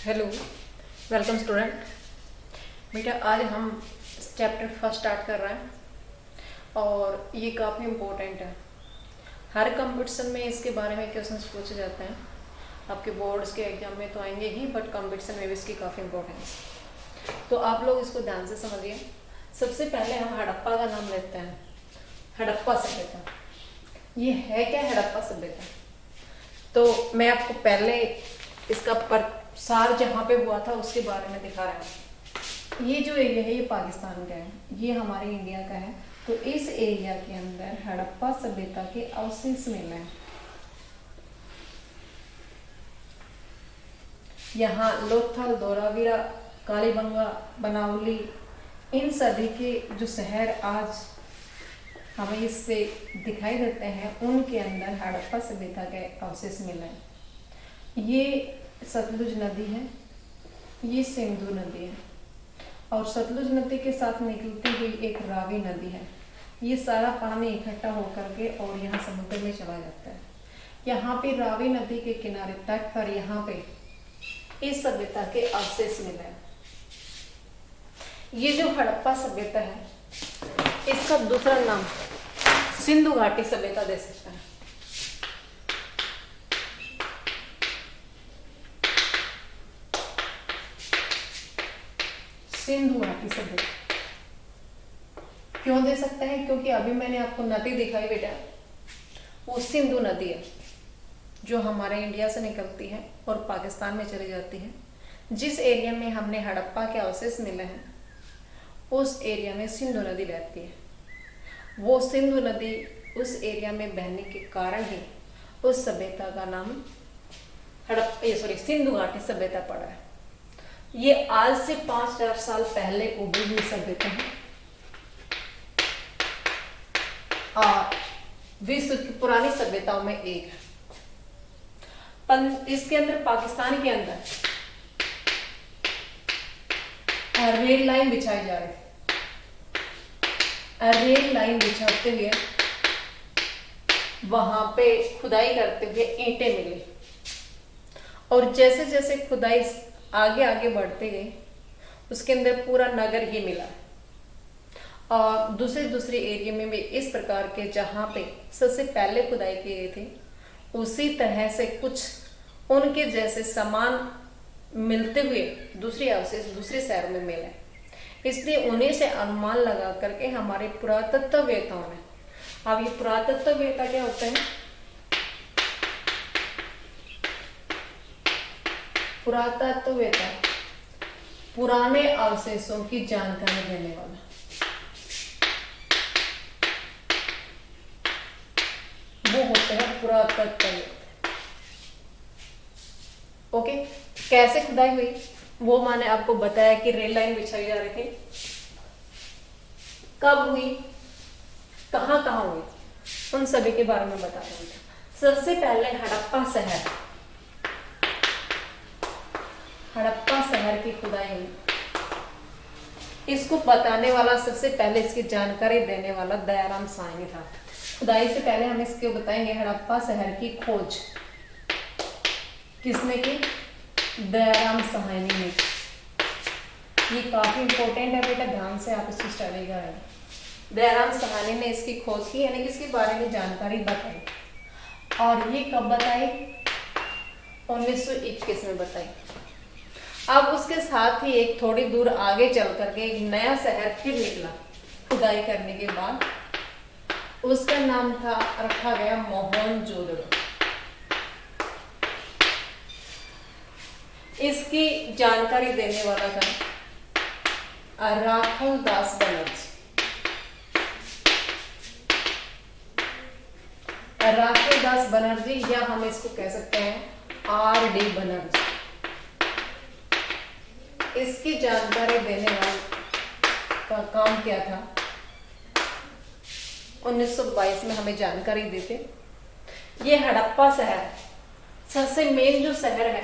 Hello, welcome student. बेटा आज हम चैप्टर फर्स्ट स्टार्ट कर रहे हैं और ये काफ़ी इम्पोर्टेंट है। हर कंपटीशन में इसके बारे में क्वेश्चंस पूछे जाते हैं। आपके बोर्ड्स के एग्जाम में तो आएंगे ही, बट कंपटीशन में भी इसकी काफ़ी इम्पोर्टेंस। तो आप लोग इसको ध्यान से समझिए। सबसे पहले हम हड़प्पा का नाम लेते हैं। हड़प्पा सभ्यता, ये है क्या हड़प्पा सभ्यता? तो मैं आपको पहले इसका प्रसार जहाँ पे हुआ था उसके बारे में दिखा रहा हूँ। ये जो एरिया है ये पाकिस्तान का है, ये हमारे इंडिया का है। तो इस एरिया के अंदर हड़प्पा सभ्यता के अवशेष मिले हैं। यहाँ लोथल, धोलावीरा, कालीबंगा, बनावली, इन सभी के जो शहर आज हमें इससे दिखाई देते हैं उनके अंदर हड़प्पा सभ्यता के अवशेष मिले हैं। ये सतलुज नदी है, ये सिंधु नदी है और सतलुज नदी के साथ निकलती हुई एक रावी नदी है। ये सारा पानी इकट्ठा होकर के और यहाँ समुद्र में चला जाता है। यहाँ पे रावी नदी के किनारे तट पर यहाँ पे इस सभ्यता के अवशेष मिले हैं। ये जो हड़प्पा सभ्यता है इसका दूसरा नाम सिंधु घाटी सभ्यता दे सकता है। सिंधु घाटी सभ्यता क्यों दे सकते हैं? क्योंकि अभी मैंने आपको नदी दिखाई बेटा, वो सिंधु नदी है जो हमारे इंडिया से निकलती है और पाकिस्तान में चली जाती है। जिस एरिया में हमने हड़प्पा के अवशेष मिले हैं उस एरिया में सिंधु नदी बहती है। वो सिंधु नदी उस एरिया में बहने के कारण ही उस सभ्यता का नाम सिंधु घाटी सभ्यता पड़ा है। ये आज से 5000 साल पहले उभरी हुई सभ्यता है और विश्व की पुरानी सभ्यताओं में एक है। इसके अंदर पाकिस्तान के अंदर रेल लाइन बिछाई जा रही थी। रेल लाइन बिछाते हुए वहां पे खुदाई करते हुए ईंटें मिली और जैसे जैसे खुदाई आगे आगे बढ़ते गए उसके अंदर पूरा नगर ही मिला और दूसरे एरिया में भी इस प्रकार के जहाँ पे सबसे पहले खुदाई की गई थी उसी तरह से कुछ उनके जैसे सामान मिलते हुए दूसरे अवशेष दूसरे शहरों में मिले। इसलिए उन्हीं से अनुमान लगा करके हमारे पुरातत्ववेताओं ने, अब ये पुरातत्ववेता क्या होते हैं? पुरातत्ववेता पुराने अवशेषों की जानकारी देने वाला। वो होते हैं पुरातत्ववेता। ओके, कैसे खुदाई हुई वो मैंने आपको बताया कि रेल लाइन बिछाई जा रही थी। कब हुई, कहां कहां हुई, उन सभी के बारे में बता रही हूँ। सबसे पहले हड़प्पा शहर की खुदाई हुई। इसको बताने वाला सबसे पहले इसकी जानकारी देने वाला दयाराम साहनी था। खुदाई से पहले हम इसको बताएंगे हड़प्पा शहर की खोज किसने की? दयाराम साहनी ने। ये काफी इंपॉर्टेंट है बेटा, ध्यान से आप इसकी स्टडी करें। दयाराम साहनी ने इसकी खोज की यानी कि इसके बारे में जानकारी बताई और ये कब बताई? 1921 में बताई। अब उसके साथ ही एक थोड़ी दूर आगे चल करके एक नया शहर फिर निकला खुदाई करने के बाद। उसका नाम रखा गया मोहनजोदड़ो। इसकी जानकारी देने वाला था राखल दास बनर्जी। राखल दास बनर्जी या हम इसको कह सकते हैं आर.डी. बनर्जी। इसकी जानकारी देने वाले का काम क्या था? 1922 में हमें जानकारी देते। ये हड़प्पा शहर सबसे मेन जो शहर है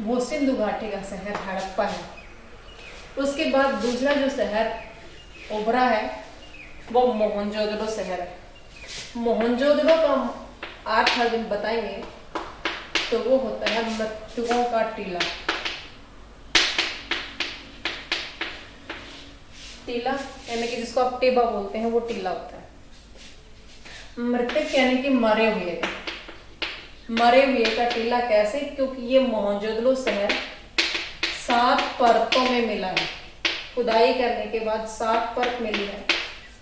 वो सिंधु घाटी का शहर हड़प्पा है। उसके बाद दूसरा जो शहर उभरा है वो मोहनजोदड़ो शहर है। मोहनजोदड़ो का अर्थ हम बताएंगे तो वो होता है मृतकों का टीला। टीला यानी कि जिसको आप टेबा बोलते हैं वो टीला होता है। मृतक यानी कि मरे हुए का, मरे हुए का टीला कैसे? क्योंकि ये मोहनजोदड़ो शहर 7 परतों में मिला है, खुदाई करने के बाद 7 परत मिली है,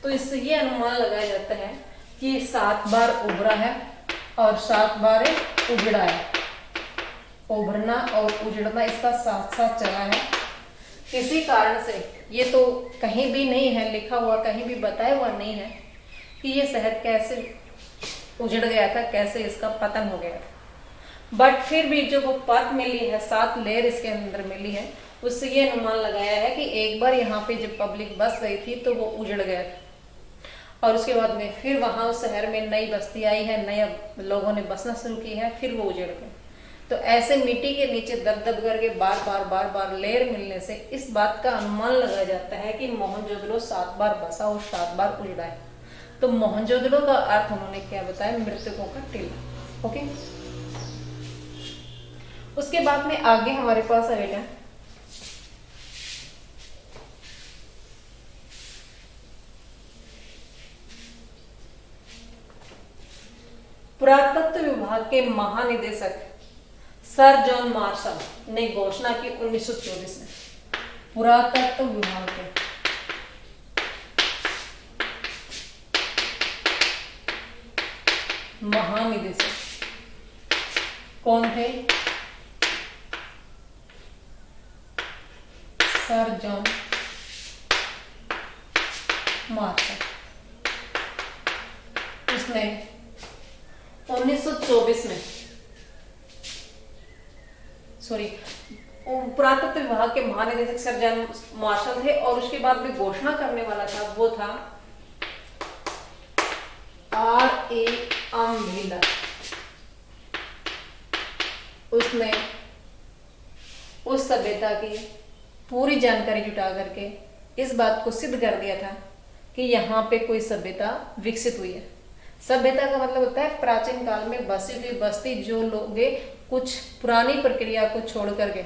तो इससे ये अनुमान लगाया जाता है कि ये 7 बार उभरा है और 7 बार उजड़ा है। उभरना और उजड़ना इसका साथ साथ चला है। किसी कारण से ये तो कहीं भी नहीं है लिखा हुआ, कहीं भी बताया हुआ नहीं है कि ये शहर कैसे उजड़ गया था, कैसे इसका पतन हो गया था। बट फिर भी जो वो परत मिली है, 7 लेयर इसके अंदर मिली है, उससे ये अनुमान लगाया है कि एक बार यहाँ पे जब पब्लिक बस गई थी तो वो उजड़ गया था और उसके बाद में फिर वहाँ उस शहर में नई बस्ती आई है, नए लोगों ने बसना शुरू की है, फिर वो उजड़ गए। तो ऐसे मिट्टी के नीचे दब दब करके बार बार लेयर मिलने से इस बात का अनुमान लगाया जाता है कि मोहनजोदड़ो 7 बार बसा और 7 बार उजड़ा है। तो मोहनजोदड़ो का अर्थ उन्होंने क्या बताया? मृतकों का टीला। ओके, उसके बाद में आगे हमारे पास है बेटा पुरातत्व विभाग के महानिदेशक सर जॉन मार्शल ने घोषणा की 1924 में। पुरातत्व विभाग के महानिदेशक कौन थे? Sir John Marshall. उसने 1924 में पुरातत्व विभाग के महानिदेशक सर जॉन मार्शल थे और उसके बाद में घोषणा करने वाला था वो था R.A. व्हीलर। उसने उस सभ्यता की पूरी जानकारी जुटा करके इस बात को सिद्ध कर दिया था कि यहाँ पे कोई सभ्यता विकसित हुई है। सभ्यता का मतलब होता है प्राचीन काल में बसी हुई बस्ती, जो लोग कुछ पुरानी प्रक्रिया को छोड़ करके,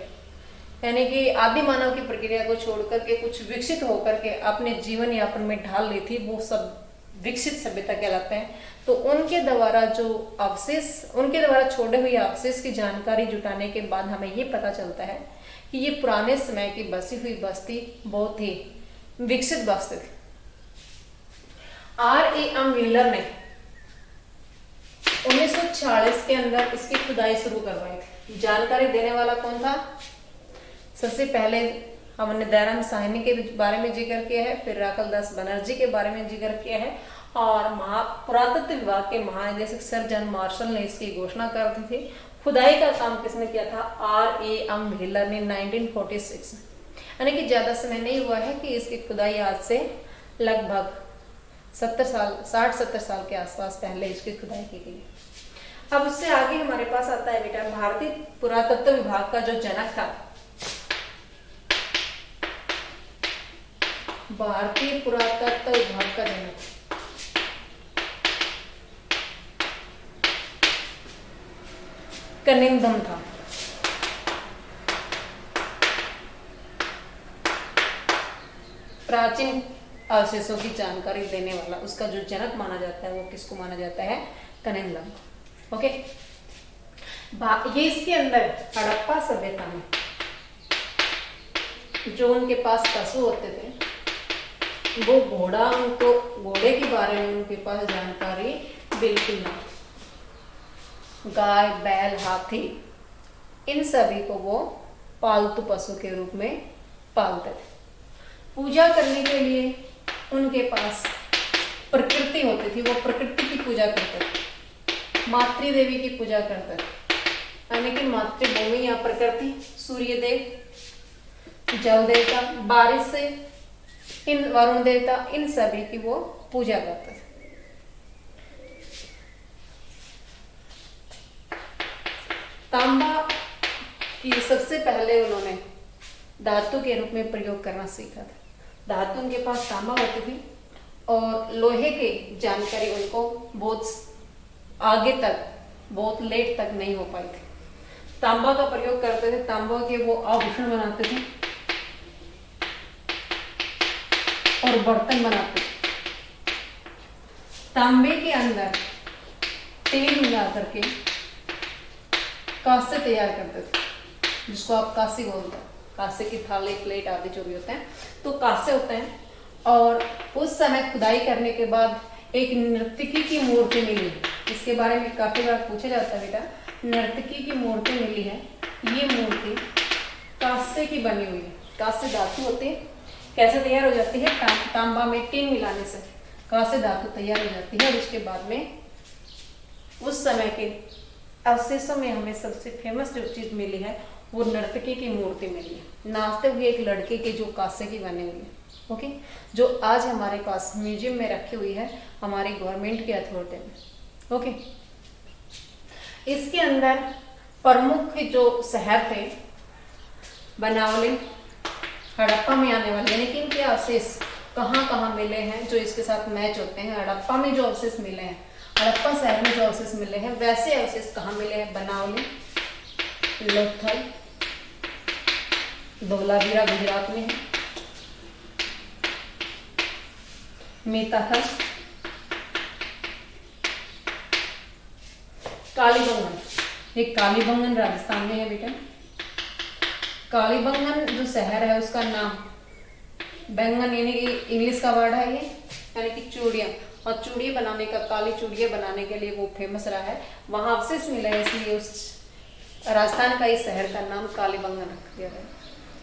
यानी कि आदि मानव की प्रक्रिया को छोड़ करके कुछ विकसित होकर के अपने जीवन यापन में ढाल ली थी, वो सब विकसित सभ्यता कहलाते हैं। तो उनके द्वारा जो अवशेष, उनके द्वारा छोड़े हुए अवशेष की जानकारी जुटाने के बाद हमें ये पता चलता है कि ये पुराने समय की बसी हुई बस्ती बहुत ही विकसित बस्ती थी। R.A. व्हीलर ने 1946 के अंदर इसकी खुदाई शुरू करवाई थी। जानकारी देने वाला कौन था? सबसे पहले हमने दयाराम साहनी के बारे में जिक्र किया है, फिर राखल दास बनर्जी के बारे में जिक्र किया है और पुरातत्व विभाग के महानिदेशक सर जॉन मार्शल ने इसकी घोषणा कर दी थी। खुदाई का काम किसने किया था? R.A. व्हीलर ने 1946 में। यानी कि ज्यादा समय नहीं हुआ है कि इसकी खुदाई आज से लगभग 60-70 साल के आसपास पहले इसकी खुदाई की गई। अब उससे आगे हमारे पास आता है बेटा भारतीय पुरातत्व विभाग का जो जनक था, भारतीय पुरातत्व विभाग का जनक कनिंघम था। प्राचीन अवशेषों की जानकारी देने वाला, उसका जो जनक माना जाता है वो किसको माना जाता है? कनिंघम। ओके, ये इसके अंदर हड़प्पा सभ्यता में जो उनके पास पशु होते थे, वो घोड़ा, उनको घोड़े के बारे में उनके पास जानकारी बिल्कुल नहीं। गाय, बैल, हाथी, इन सभी को वो पालतू पशु के रूप में पालते थे। पूजा करने के लिए उनके पास प्रकृति होती थी, वो प्रकृति की पूजा करते थे। मातृ देवी की पूजा करते थे, यानी कि मातृभूमि या प्रकृति, सूर्य देव, जल देवता, बारिश से इन वरुण देवता, इन सभी की वो पूजा करते थे। तांबा की सबसे पहले उन्होंने धातु के रूप में प्रयोग करना सीखा था। धातु उनके पास तांबा होती थी और लोहे की जानकारी उनको बहुत आगे तक, बहुत लेट तक नहीं हो पाई थी। तांबा का प्रयोग करते थे, तांबा के वो आभूषण बनाते थे और बर्तन बनाते, तांबे के अंदर तेल मिला करके कांसे तैयार करते थे, जिसको आप कांसे बोलते हैं, कांसे की थाली प्लेट आदि जो भी होते हैं, तो कांसे होते हैं। और उस समय खुदाई करने के बाद एक नर्तकी की मूर्ति मिली, इसके बारे में काफी बार पूछा जाता है बेटा, नर्तकी की मूर्ति मिली है। ये मूर्ति कांसे की बनी हुई है, कांसे धातु होते हैं, कैसे तैयार हो जाती है, तांबा में टिन मिलाने से कांसे धातु तैयार हो जाती है। और उसके बाद में उस समय के अवशेषों में हमें सबसे फेमस जो चीज मिली है वो नर्तकी की मूर्ति मिली है, नाचते हुए एक लड़के की, जो कांसे की बनी हुई है। ओके, जो आज हमारे पास म्यूजियम में रखी हुई है हमारी गवर्नमेंट के अथॉरिटी में। ओके, इसके अंदर प्रमुख जो शहर थे बनावली, हड़प्पा में आने वाले, यानी कि इनके अवशेष कहाँ कहाँ मिले हैं जो इसके साथ मैच होते हैं। हड़प्पा में जो अवशेष मिले हैं, हड़प्पा शहर में जो अवशेष मिले हैं, वैसे अवशेष कहाँ मिले हैं, बनावली, लोथल, धोलावीरा गुजरात में है, मेताथल, कालीबंगन, ये कालीबंगन राजस्थान में है बेटा। कालीबंगन जो शहर है उसका नाम, बैंगन यानी कि इंग्लिश का वर्ड है ये, यानी कि चूड़ियाँ, और चूड़ियाँ बनाने का, काली चूड़ियाँ बनाने के लिए वो फेमस रहा है, वहाँ अवशेष मिला है, इसलिए उस राजस्थान का इस शहर का नाम कालीबंगन रख दिया गया।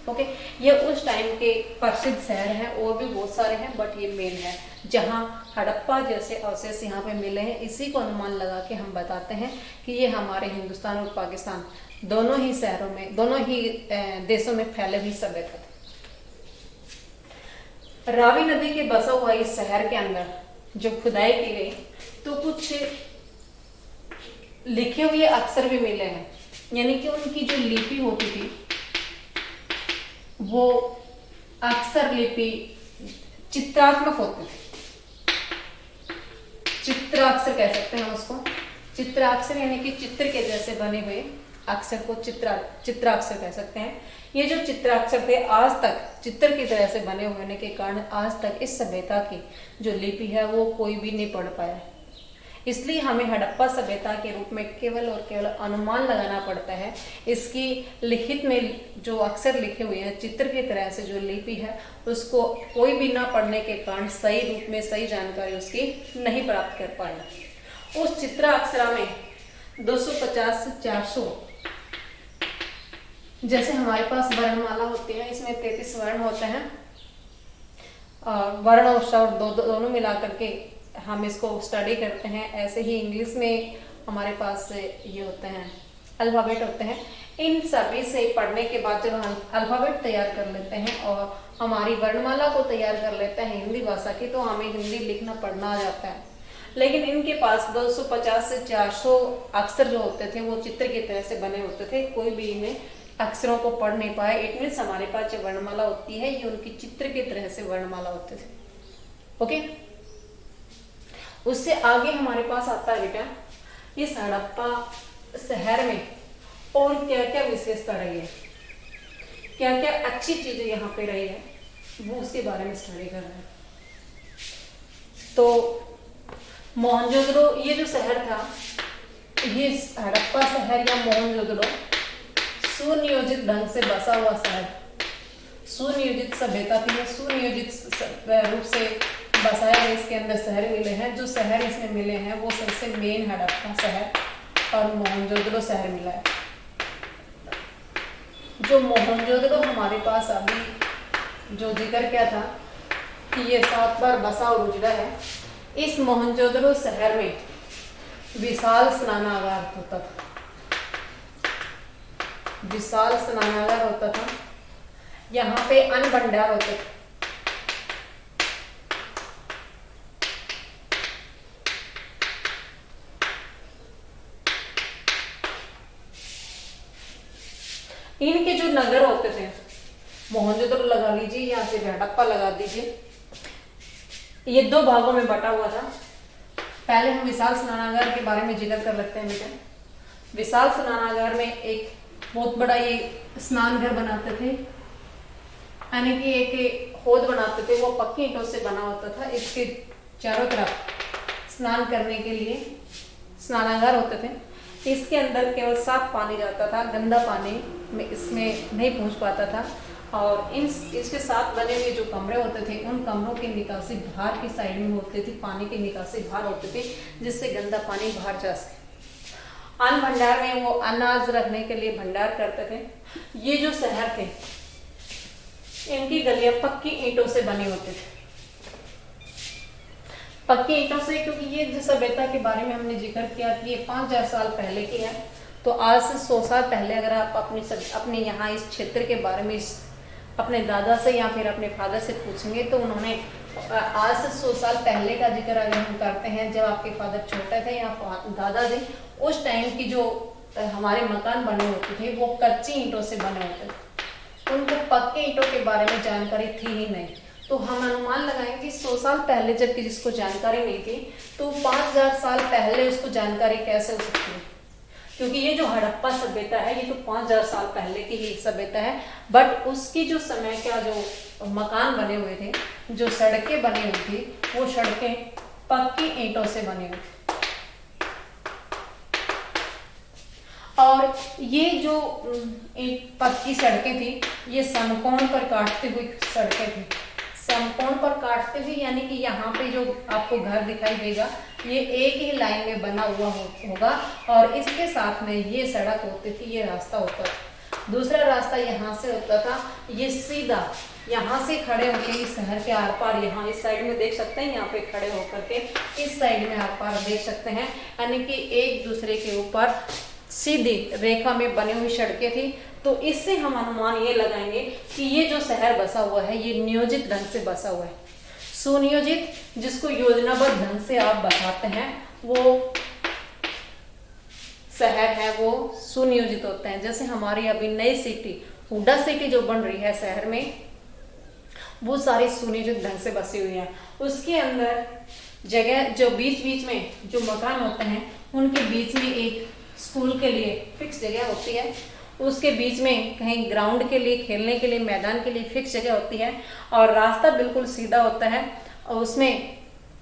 ओके, ये उस टाइम के प्रसिद्ध शहर हैं, और भी बहुत सारे हैं, बट ये मेन है जहाँ हड़प्पा जैसे अवशेष यहाँ पे मिले हैं। इसी को अनुमान लगा के हम बताते हैं कि ये हमारे हिंदुस्तान और पाकिस्तान दोनों ही शहरों में, दोनों ही देशों में फैले हुई सभ्यता थे। रावी नदी के बसा हुआ इस शहर के अंदर जो खुदाई की गई, तो कुछ लिखे हुए अक्षर भी मिले हैं, यानी कि उनकी जो लिपि होती थी वो अक्षर लिपि चित्रात्मक होती थी, चित्राक्षर कह सकते हैं उसको, चित्राक्षर यानी कि चित्र के जैसे बने हुए अक्षर को चित्राक्षर कह सकते हैं। ये जो चित्राक्षर थे आज तक चित्र की तरह से बने होने के कारण आज तक इस सभ्यता की जो लिपि है वो कोई भी नहीं पढ़ पाया, इसलिए हमें हड़प्पा सभ्यता के रूप में केवल और केवल अनुमान लगाना पड़ता है। इसकी लिखित में जो अक्षर लिखे हुए हैं, चित्र की तरह से जो लिपि है, उसको कोई भी ना पढ़ने के कारण सही रूप में सही जानकारी उसकी नहीं प्राप्त कर पाया। उस चित्राक्षरा में 250 से 400, जैसे हमारे पास वर्णमाला होती है, इसमें 33 वर्ण होते हैं, वर्ण और शब्द दोनों मिला करके हम इसको स्टडी करते हैं। ऐसे ही इंग्लिश में हमारे पास ये होते हैं, अल्फाबेट होते हैं। इन सभी से पढ़ने के बाद जब हम अल्फाबेट तैयार कर लेते हैं और हमारी वर्णमाला को तैयार कर लेते हैं हिंदी भाषा की, तो हमें हिंदी लिखना पढ़ना आ जाता है। लेकिन इनके पास 250 से 400 अक्षर जो होते थे वो चित्र की तरह से बने होते थे, कोई भी इन्हें अक्षरों को पढ़ नहीं पाए। इट मीन्स हमारे पास जो वर्णमाला होती है ये उनकी चित्र की तरह से वर्णमाला होते थे। ओके, उससे आगे हमारे पास आता है बेटा इस हड़प्पा शहर में और क्या क्या विशेषता रही है, क्या क्या अच्छी चीजें यहाँ पे रही है, वो उसके बारे में स्टडी कर रहे हैं। तो मोहनजोदड़ो ये जो शहर था, ये हड़प्पा शहर या मोहनजोदड़ो सुनियोजित ढंग से बसा हुआ शहर, सुनियोजित सभ्यता थी, सुनियोजित रूप से बसाया गया। इसके अंदर शहर मिले हैं, जो शहर इसमें मिले हैं वो सबसे मेन हड़प्पा शहर और मोहनजोदड़ो शहर मिला है। जो मोहनजोदड़ो हमारे पास अभी जो जिक्र किया था कि ये 7 बार बसा और उजड़ा है, इस मोहनजोदड़ो शहर में विशाल स्नानागार होता था, विशाल स्नानागार होता था। यहाँ पे अन्न भंडार होते थे, इनके जो नगर होते थे, मोहनजोदड़ो लगा लीजिए या फिर हड़प्पा लगा दीजिए, ये 2 भागों में बटा हुआ था। पहले हम विशाल स्नानागार के बारे में जिक्र कर लेते हैं बेटा। विशाल स्नानागार में एक बहुत बड़ा ये स्नान घर बनाते थे, यानी कि एक हौद बनाते थे, वो पक्की ईंटों से बना होता था। इसके चारों तरफ स्नान करने के लिए स्नानागार होते थे। इसके अंदर केवल साफ पानी जाता था, गंदा पानी में इसमें नहीं पहुंच पाता था। और इसके साथ बने हुए जो कमरे होते थे, उन कमरों की निकासी बाहर की साइड में होती थी, पानी की निकासी बाहर होती थी, जिससे गंदा पानी बाहर जा सके। अन्न भंडार में वो अनाज रखने के लिए भंडार करते थे। ये जो शहर थे, इनकी गलियां पक्की ईंटों से बनी होती थी, पक्की ईंटों से, क्योंकि ये जो सभ्यता के बारे में हमने जिक्र किया कि ये 5000 साल पहले की है। तो आज से 100 साल पहले अगर आप अपने यहाँ इस क्षेत्र के बारे में अपने दादा से या फिर अपने फादर से पूछेंगे, तो उन्होंने आज से 100 साल पहले का जिक्र अगर हम करते हैं, जब आपके फादर छोटे थे या दादा थे, उस टाइम की जो हमारे मकान बने होते थे वो कच्ची ईंटों से बने होते थे। उनको पक्के ईंटों के बारे में जानकारी थी ही नहीं। तो हम अनुमान लगाएंगे कि 100 साल पहले जबकि जिसको जानकारी नहीं थी, तो 5000 साल पहले उसको जानकारी कैसे हो सकती है? क्योंकि ये जो हड़प्पा सभ्यता है, ये तो 5000 साल पहले की ही सभ्यता है। बट उसकी जो समय का जो मकान बने हुए थे, जो सड़कें बनी हुई थी, वो सड़कें पक्की ईंटों से बनी हुई थी। और ये जो पक्की सड़कें थी, ये समकोण पर काटती हुई सड़कें थी। समकोण पर काटते हुए यानी कि यहाँ पे जो आपको घर दिखाई देगा, ये एक ही लाइन में बना हुआ होगा, और इसके साथ में ये सड़क होती थी, ये रास्ता होता था। दूसरा रास्ता यहाँ से होता था, ये सीधा यहाँ से खड़े होकर इस शहर के आर पार, यहाँ इस साइड में देख सकते हैं, यहाँ पे खड़े होकर के इस साइड में आर पार देख सकते हैं, यानी कि एक दूसरे के ऊपर सीधी रेखा में बनी हुई सड़कें थी। तो इससे हम अनुमान ये लगाएंगे कि ये जो शहर बसा हुआ है, ये नियोजित ढंग से बसा हुआ है। सुनियोजित, जिसको योजनाबद्ध ढंग से आप बसाते हैं, वो शहर है वो सुनियोजित होते हैं। जैसे हमारी अभी नई सिटी, हुडा सिटी जो बन रही है शहर में, वो सारी सुनियोजित ढंग से बसी हुई है। उसके अंदर जगह जो बीच बीच में जो मकान होते हैं, उनके बीच में एक स्कूल के लिए फिक्स जगह होती है, उसके बीच में कहीं ग्राउंड के लिए, खेलने के लिए, मैदान के लिए फिक्स जगह होती है, और रास्ता बिल्कुल सीधा होता है, और उसमें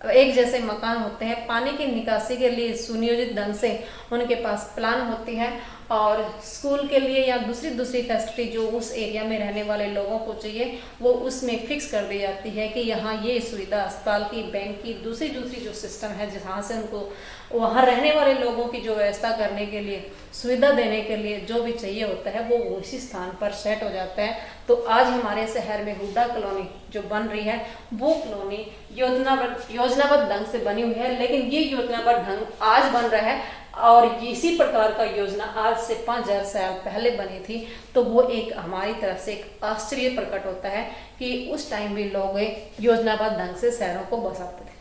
एक जैसे मकान होते हैं। पानी की निकासी के लिए सुनियोजित ढंग से उनके पास प्लान होती है, और स्कूल के लिए या दूसरी फैसिलिटी जो उस एरिया में रहने वाले लोगों को चाहिए, वो उसमें फिक्स कर दी जाती है कि यहाँ ये सुविधा, अस्पताल की, बैंक की, दूसरी जो सिस्टम है, जहाँ से उनको वहाँ रहने वाले लोगों की जो व्यवस्था करने के लिए, सुविधा देने के लिए जो भी चाहिए होता है, वो उसी स्थान पर सेट हो जाता है। तो आज हमारे शहर में हुडा कॉलोनी जो बन रही है, वो कॉलोनी योजनाबद्ध ढंग से बनी हुई है। लेकिन ये योजनाबद्ध ढंग आज बन रहा है, और इसी प्रकार का योजना आज से 5000 साल पहले बनी थी। तो वो एक हमारी तरफ से एक आश्चर्य प्रकट होता है कि उस टाइम भी लोग योजनाबद्ध ढंग से शहरों को बसाते थे।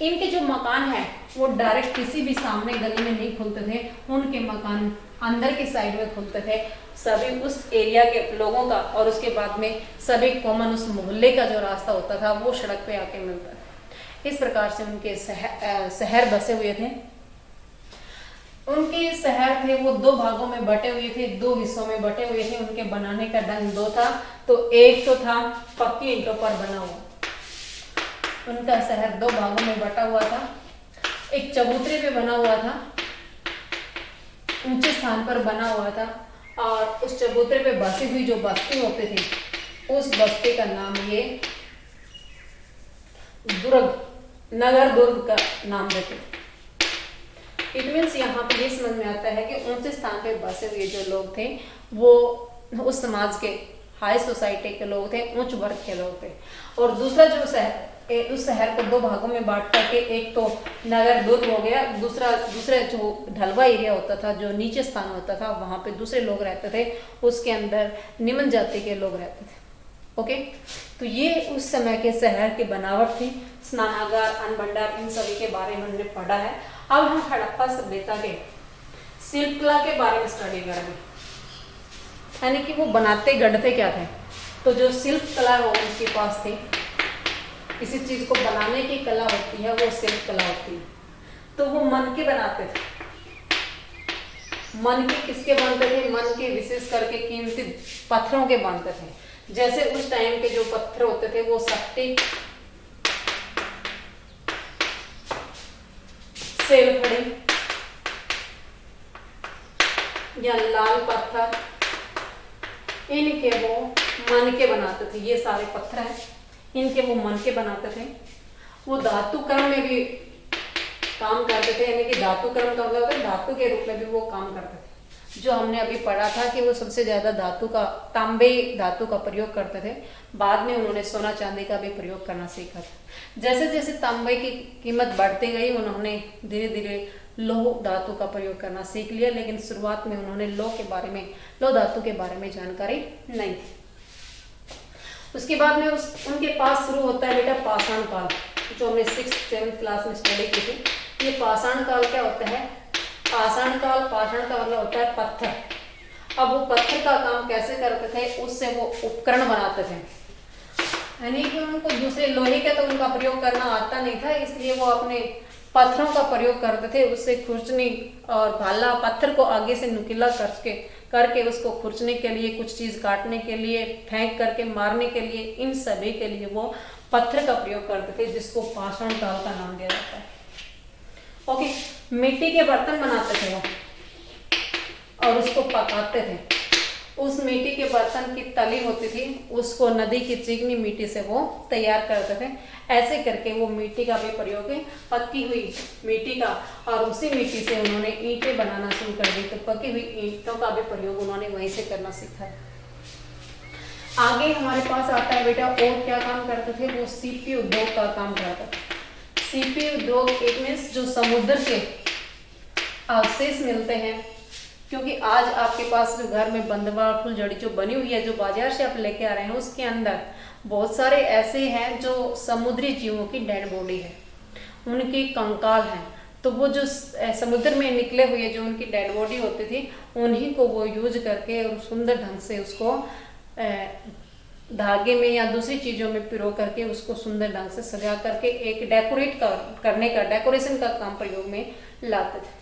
इनके जो मकान है, वो डायरेक्ट किसी भी सामने गली में नहीं खुलते थे, उनके मकान अंदर की साइड में खुलते थे। सभी उस एरिया के लोगों का, और उसके बाद में सभी कॉमन उस मोहल्ले का जो रास्ता होता था, वो सड़क पे आके मिलता था। इस प्रकार से उनके शहर बसे हुए थे। उनके शहर थे वो 2 भागों में बटे हुए थे, 2 हिस्सों में बटे हुए थे। उनके बनाने का ढंग 2 था। तो एक तो था पक्की ईंटों पर बना हुआ, उनका शहर 2 भागों में बटा हुआ था। एक चबूतरे पे बना हुआ था, ऊंचे स्थान पर बना हुआ था, और उस चबूतरे पे बसी हुई जो बस्ती होती थी, उस बस्ती का नाम ये नगर दुर्ग का नाम देते थे। इट मीन्स यहाँ पे ये समझ में आता है कि ऊंचे स्थान पे बसे हुए जो लोग थे, वो उस समाज के हाई सोसाइटी के लोग थे, उच्च वर्ग के लोग थे। और दूसरा जो शहर, उस शहर को 2 भागों में बांट करके, एक तो नगर दुर्ग हो गया, दूसरा जो ढलवा एरिया होता था, जो नीचे स्थान होता था, वहाँ पे दूसरे लोग रहते थे, उसके अंदर निम्न जाति के लोग रहते थे। ओके, तो ये उस समय के शहर की बनावट थी। स्नानागार, अन्न भंडार, इन सभी के बारे में हमने पढ़ा है। अब हम हड़प्पा सभ्यता के शिल्पकला के बारे में स्टडी करेंगे, यानी कि वो बनाते गढ़ते क्या थे। तो जो शिल्पकला वो उनके पास थी, किसी चीज को बनाने की कला होती है, वो शिल्पकला होती है। तो वो मन के बनाते थे। मन के किसके बनते थे? मन के विशेष करके कीमती पत्थरों के बनते थे। जैसे उस टाइम के जो पत्थर होते थे वो स्फटिक, सेलखड़ी या लाल पत्थर, इनके वो मनके बनाते थे। ये सारे पत्थर हैं, इनके वो मनके बनाते थे। वो धातु कर्म में भी काम करते थे, यानी कि धातु कर्म का मतलब धातु के रूप में भी वो काम करते थे। जो हमने अभी पढ़ा था कि वो सबसे ज्यादा धातु का, तांबे धातु का प्रयोग करते थे। बाद में उन्होंने सोना चांदी का भी प्रयोग करना सीखा था। जैसे जैसे तांबे की कीमत बढ़ती गई, उन्होंने धीरे धीरे लौह धातु का प्रयोग करना सीख लिया, लेकिन शुरुआत में उन्होंने लौह धातु के बारे में जानकारी नहीं थी। उसके बाद में उनके पास शुरू होता है बेटा पाषाण काल, जो हमने 6th-7th क्लास में स्टडी की थी। ये पाषाण काल क्या होता है? पाषाण का मतलब होता है पत्थर। अब वो पत्थर का काम कैसे करते थे? उससे वो उपकरण बनाते थे, यानी कि उनको दूसरे लोहे का तो उनका प्रयोग करना आता नहीं था, इसलिए वो अपने पत्थरों का प्रयोग करते थे। उससे खुरचनी और भाला, पत्थर को आगे से नुकीला करके उसको खुरचने के लिए, कुछ चीज काटने के लिए, फेंक करके मारने के लिए, इन सभी के लिए वो पत्थर का प्रयोग करते थे, जिसको पाषाण काल का नाम दिया जाता है। ओके, मिट्टी के बर्तन बनाते थे वो और उसको पकाते थे। उस मिट्टी के बर्तन की तली होती थी, उसको नदी की चिकनी मिट्टी से वो तैयार करते थे। ऐसे करके वो मिट्टी का भी प्रयोग है, पकी हुई मिट्टी का, और उसी मिट्टी से उन्होंने ईंटें बनाना शुरू कर दी। तो पकी हुई ईंटों का भी प्रयोग उन्होंने वहीं से करना सीखा है। आगे हमारे पास आता है बेटा, और क्या काम करते थे? वो सीपी उद्योग का काम करता था। सीपी उद्योग एक मीन्स जो समुद्र के अवशेष मिलते हैं, क्योंकि आज आपके पास जो घर में बंदवा फुलझड़ी जो बनी हुई है, जो बाजार से आप लेके आ रहे हैं, उसके अंदर बहुत सारे ऐसे हैं जो समुद्री जीवों की डेड बॉडी है, उनकी कंकाल हैं। तो वो जो समुद्र में निकले हुए जो उनकी डेड बॉडी होती थी, उन्हीं को वो यूज करके और सुंदर ढंग से उसको धागे में या दूसरी चीजों में पिरो करके उसको सुंदर ढंग से सजा करके एक डेकोरेशन का काम प्रयोग में लाते थे।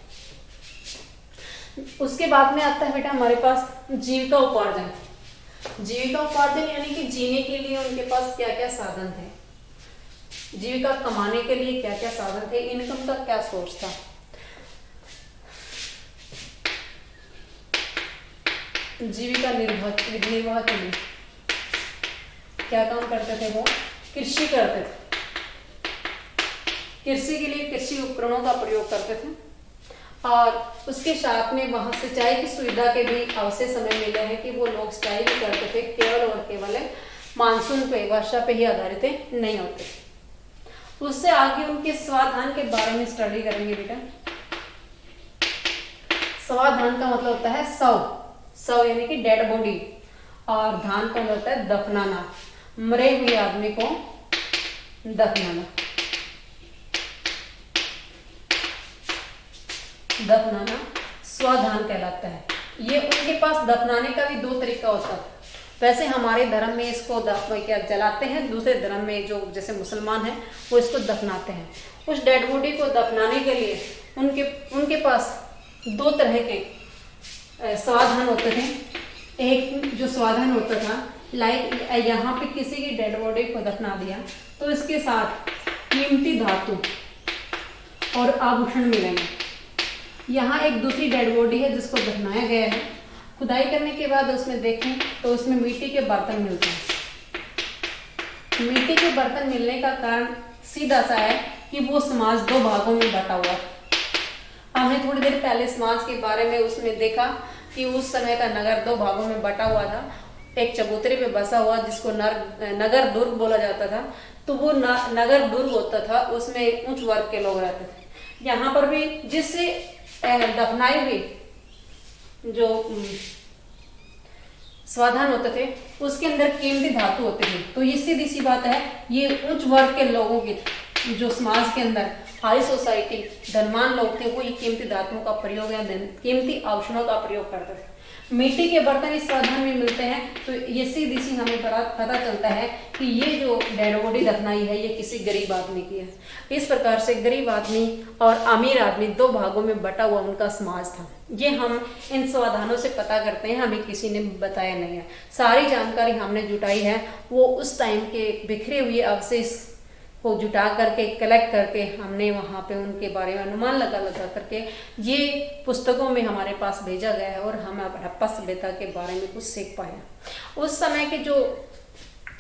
उसके बाद में आता है बेटा हमारे पास जीविका उपार्जन। जीविका उपार्जन यानी कि जीने के लिए उनके पास क्या क्या साधन थे, जीविका कमाने के लिए क्या क्या साधन थे, इनकम का क्या सोर्स था। जीविका निर्वाह के लिए क्या काम करते थे? वो कृषि करते थे। कृषि के लिए कृषि उपकरणों का प्रयोग करते थे, और उसके साथ में वहां सिंचाई की सुविधा के भी अवशेष हमें मिले हैं कि वो लोग सिंचाई भी करते थे, केवल और केवल मानसून पे, वर्षा पे ही आधारित नहीं होते। उससे आगे उनके स्वाधान के बारे में स्टडी करेंगे बेटा। स्वाधान का मतलब होता है शव यानी कि डेड बॉडी, और धान का मतलब होता है दफनाना, मरे हुए आदमी को दफनाना। स्वाधान कहलाता है। ये उनके पास दफनाने का भी दो तरीका होता है। वैसे हमारे धर्म में इसको क्या जलाते हैं, दूसरे धर्म में जो जैसे मुसलमान हैं वो इसको दफनाते हैं। उस डेड बॉडी को दफनाने के लिए उनके पास दो तरह के स्वाधान होते थे। एक जो स्वाधान होता था, लाइक यहाँ पे किसी की डेड बॉडी को दफना दिया तो इसके साथ कीमती धातु और आभूषण मिलेंगे। यहाँ एक दूसरी डेड बॉडी है जिसको दफनाया गया है, खुदाई करने के बाद उसमें देखें तो उसमें मिट्टी के बर्तन मिलते हैं। मिट्टी के बर्तन मिलने का कारण सीधा सा है कि वो समाज दो भागों में बटा हुआ। हमने थोड़ी देर पहले समाज के बारे में उसमें देखा कि उस समय का नगर दो भागों में बटा हुआ था। एक चबूतरे पे बसा हुआ जिसको नगर दुर्ग बोला जाता था, तो वो नगर दुर्ग होता था, उसमें उच्च वर्ग के लोग रहते थे। यहाँ पर भी जिससे दफनाई हुई जो स्वाधान होते थे उसके अंदर कीमती धातु होते थे। तो ये सीधी सी बात है, ये उच्च वर्ग के लोगों की जो समाज के अंदर हाई सोसाइटी धनवान लोग थे, वो ये कीमती धातुओं का प्रयोग या कीमती आभूषणों का प्रयोग करते थे। मिट्टी के बर्तन इस साधन में मिलते हैं, तो ये सीधी सी हमें पता चलता है कि ये जो डेड बॉडी दफनाई है ये किसी गरीब आदमी की है। इस प्रकार से गरीब आदमी और अमीर आदमी दो भागों में बटा हुआ उनका समाज था। ये हम इन समाधानों से पता करते हैं, हमें किसी ने बताया नहीं है। सारी जानकारी हमने जुटाई है वो उस टाइम के बिखरे हुए अवशेष को जुटा करके कलेक्ट करके हमने वहाँ पे उनके बारे में अनुमान लगा करके ये पुस्तकों में हमारे पास भेजा गया है और हम हड़प्पा सभ्यता के बारे में कुछ सीख पाए। उस समय के जो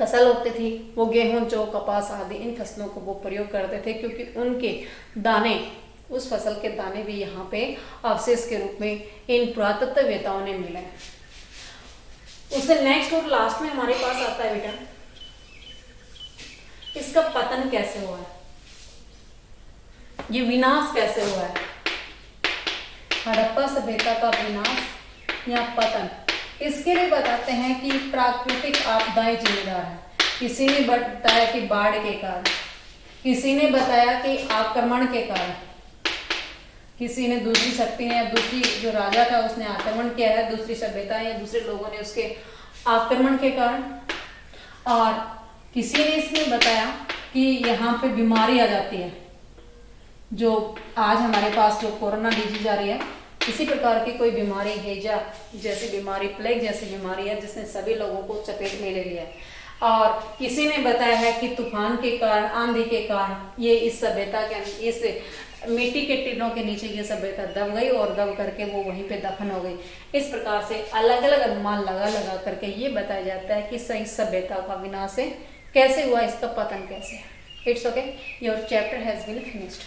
फसल होती थी वो गेहूं, जौ, कपास आदि इन फसलों को वो प्रयोग करते थे, क्योंकि उनके दाने, उस फसल के दाने भी यहाँ पे अवशेष के रूप में इन पुरातत्ववेताओं ने मिले। उससे नेक्स्ट और लास्ट में हमारे पास आता है बेटा इसका पतन कैसे हुआ है, ये विनाश कैसे हुआ है। हड़प्पा सभ्यता का विनाश या पतन, इसके लिए बताते हैं कि प्राकृतिक आपदाएं जिम्मेदार है। किसी ने बताया कि बाढ़ के कारण, किसी ने बताया कि आक्रमण के कारण, किसी ने दूसरी शक्ति ने या दूसरी जो राजा था उसने आक्रमण किया है, दूसरी सभ्यता या दूसरे लोगों ने उसके आक्रमण के कारण, और किसी ने इसमें बताया कि यहाँ पे बीमारी आ जाती है, जो आज हमारे पास जो कोरोना डिजीज आ रही है, इसी प्रकार की कोई बीमारी, हैजा जैसी बीमारी, प्लेग जैसी बीमारी है जिसने सभी लोगों को चपेट में ले लिया है। और किसी ने बताया है कि तूफान के कारण, आंधी के कारण ये इस सभ्यता के, इस मिट्टी के टीलों के नीचे ये सभ्यता दब गई और दब करके वो वहीं पे दफन हो गई। इस प्रकार से अलग अलग अनुमान लगा करके ये बताया जाता है कि सही सभ्यता का विनाश कैसे हुआ, इसका पतन कैसे है। It's okay, your chapter has been finished.